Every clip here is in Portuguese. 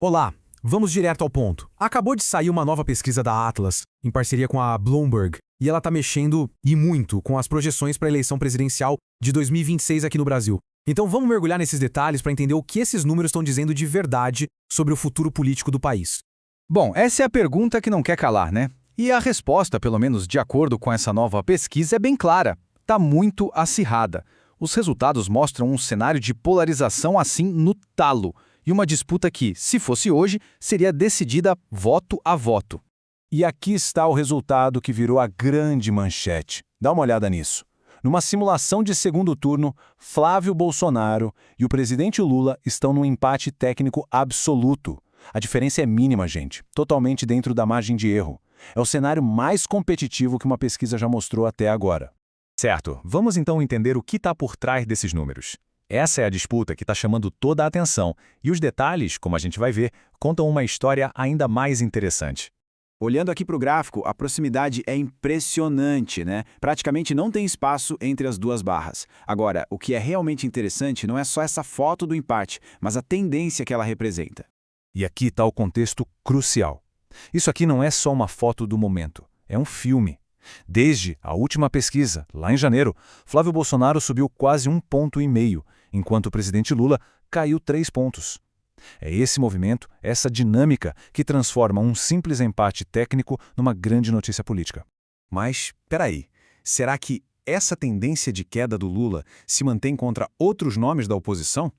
Olá, vamos direto ao ponto. Acabou de sair uma nova pesquisa da Atlas, em parceria com a Bloomberg, e ela está mexendo, e muito, com as projeções para a eleição presidencial de 2026 aqui no Brasil. Então vamos mergulhar nesses detalhes para entender o que esses números estão dizendo de verdade sobre o futuro político do país. Bom, essa é a pergunta que não quer calar, né? E a resposta, pelo menos de acordo com essa nova pesquisa, é bem clara. Está muito acirrada. Os resultados mostram um cenário de polarização assim no talo, e uma disputa que, se fosse hoje, seria decidida voto a voto. E aqui está o resultado que virou a grande manchete. Dá uma olhada nisso. Numa simulação de segundo turno, Flávio Bolsonaro e o presidente Lula estão num empate técnico absoluto. A diferença é mínima, gente, totalmente dentro da margem de erro. É o cenário mais competitivo que uma pesquisa já mostrou até agora. Certo, vamos então entender o que está por trás desses números. Essa é a disputa que está chamando toda a atenção, e os detalhes, como a gente vai ver, contam uma história ainda mais interessante. Olhando aqui para o gráfico, a proximidade é impressionante, né? Praticamente não tem espaço entre as duas barras. Agora, o que é realmente interessante não é só essa foto do empate, mas a tendência que ela representa. E aqui está o contexto crucial. Isso aqui não é só uma foto do momento, é um filme. Desde a última pesquisa, lá em janeiro, Flávio Bolsonaro subiu quase 1,5 ponto, enquanto o presidente Lula caiu 3 pontos. É esse movimento, essa dinâmica, que transforma um simples empate técnico numa grande notícia política. Mas, peraí, será que essa tendência de queda do Lula se mantém contra outros nomes da oposição?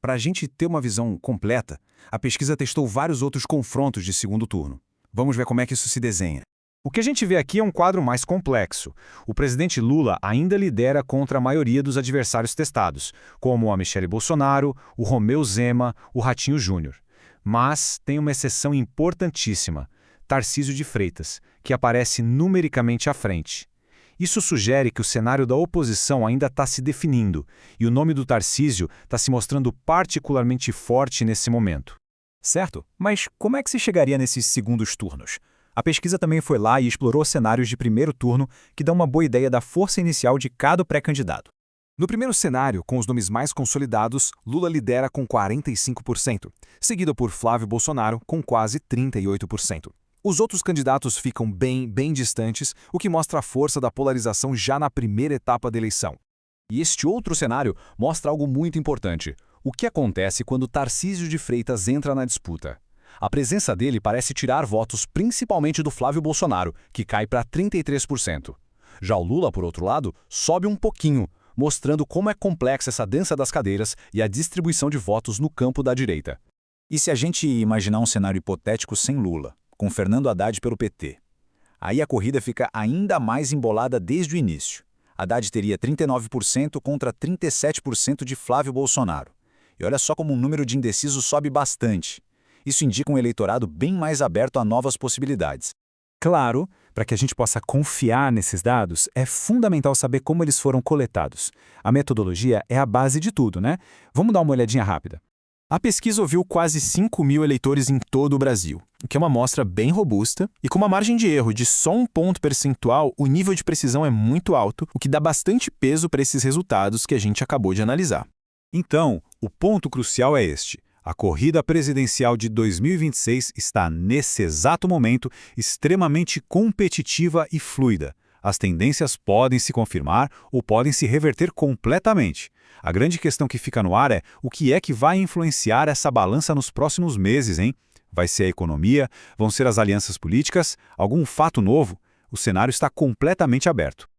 Para a gente ter uma visão completa, a pesquisa testou vários outros confrontos de segundo turno. Vamos ver como é que isso se desenha. O que a gente vê aqui é um quadro mais complexo. O presidente Lula ainda lidera contra a maioria dos adversários testados, como a Michelle Bolsonaro, o Romeu Zema, o Ratinho Júnior. Mas tem uma exceção importantíssima, Tarcísio de Freitas, que aparece numericamente à frente. Isso sugere que o cenário da oposição ainda está se definindo, e o nome do Tarcísio está se mostrando particularmente forte nesse momento. Certo, mas como é que se chegaria nesses segundos turnos? A pesquisa também foi lá e explorou cenários de primeiro turno que dão uma boa ideia da força inicial de cada pré-candidato. No primeiro cenário, com os nomes mais consolidados, Lula lidera com 45%, seguido por Flávio Bolsonaro com quase 38%. Os outros candidatos ficam bem distantes, o que mostra a força da polarização já na primeira etapa da eleição. E este outro cenário mostra algo muito importante. O que acontece quando Tarcísio de Freitas entra na disputa? A presença dele parece tirar votos principalmente do Flávio Bolsonaro, que cai para 33%. Já o Lula, por outro lado, sobe um pouquinho, mostrando como é complexa essa dança das cadeiras e a distribuição de votos no campo da direita. E se a gente imaginar um cenário hipotético sem Lula, com Fernando Haddad pelo PT? Aí a corrida fica ainda mais embolada desde o início. Haddad teria 39% contra 37% de Flávio Bolsonaro. E olha só como o número de indecisos sobe bastante. Isso indica um eleitorado bem mais aberto a novas possibilidades. Claro, para que a gente possa confiar nesses dados, é fundamental saber como eles foram coletados. A metodologia é a base de tudo, né? Vamos dar uma olhadinha rápida. A pesquisa ouviu quase 5.000 eleitores em todo o Brasil, o que é uma amostra bem robusta, e com uma margem de erro de só 1 ponto percentual, o nível de precisão é muito alto, o que dá bastante peso para esses resultados que a gente acabou de analisar. Então, o ponto crucial é este. A corrida presidencial de 2026 está, nesse exato momento, extremamente competitiva e fluida. As tendências podem se confirmar ou podem se reverter completamente. A grande questão que fica no ar é o que é que vai influenciar essa balança nos próximos meses, hein? Vai ser a economia? Vão ser as alianças políticas? Algum fato novo? O cenário está completamente aberto.